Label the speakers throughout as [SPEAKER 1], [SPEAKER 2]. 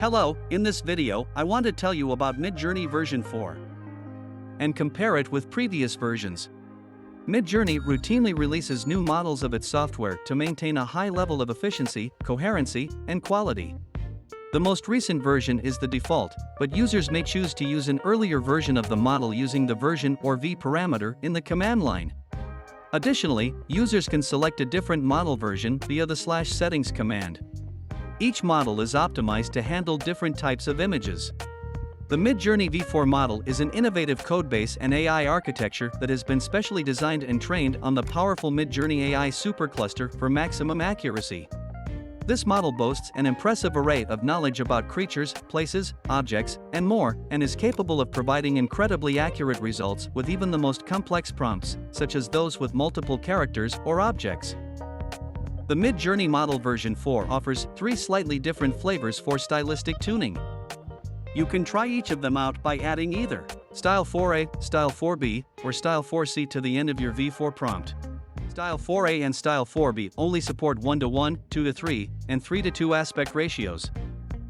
[SPEAKER 1] Hello, in this video, I want to tell you about Midjourney version 4 and compare it with previous versions. Midjourney routinely releases new models of its software to maintain a high level of efficiency, coherency, and quality. The most recent version is the default, but users may choose to use an earlier version of the model using the version or V parameter in the command line. Additionally, users can select a different model version via the /settings command. Each model is optimized to handle different types of images. The Midjourney V4 model is an innovative codebase and AI architecture that has been specially designed and trained on the powerful Midjourney AI supercluster for maximum accuracy. This model boasts an impressive array of knowledge about creatures, places, objects, and more, and is capable of providing incredibly accurate results with even the most complex prompts, such as those with multiple characters or objects. The Midjourney Model version 4 offers 3 slightly different flavors for stylistic tuning. You can try each of them out by adding either Style 4A, Style 4B, or Style 4C to the end of your V4 prompt. Style 4A and Style 4B only support 1:1, 2:3, and 3:2 aspect ratios.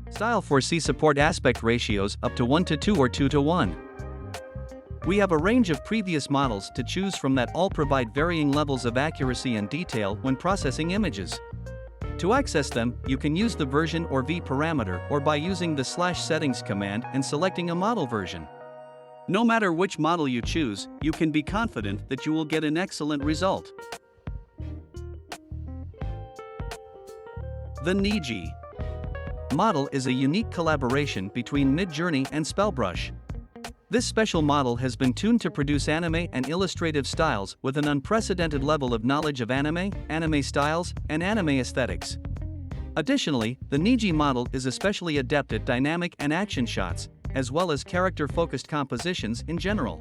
[SPEAKER 1] Style 4C support aspect ratios up to 1:2 or 2:1. We have a range of previous models to choose from that all provide varying levels of accuracy and detail when processing images. To access them, you can use the version or V parameter or by using the /settings command and selecting a model version. No matter which model you choose, you can be confident that you will get an excellent result. The Niji Model is a unique collaboration between Midjourney and Spellbrush. This special model has been tuned to produce anime and illustrative styles with an unprecedented level of knowledge of anime styles, and anime aesthetics. Additionally, the Niji model is especially adept at dynamic and action shots, as well as character-focused compositions in general.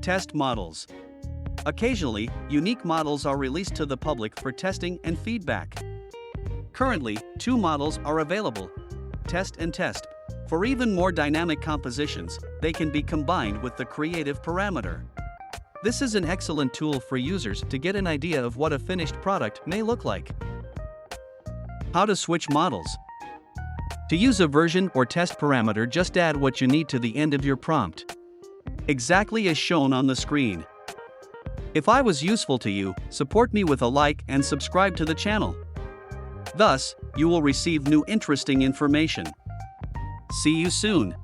[SPEAKER 1] Test models. Occasionally, unique models are released to the public for testing and feedback. Currently, 2 models are available: Test and Test. For even more dynamic compositions, they can be combined with the creative parameter. This is an excellent tool for users to get an idea of what a finished product may look like. How to switch models. To use a version or test parameter, just add what you need to the end of your prompt, exactly as shown on the screen. If I was useful to you, support me with a like and subscribe to the channel. Thus, you will receive new interesting information. See you soon.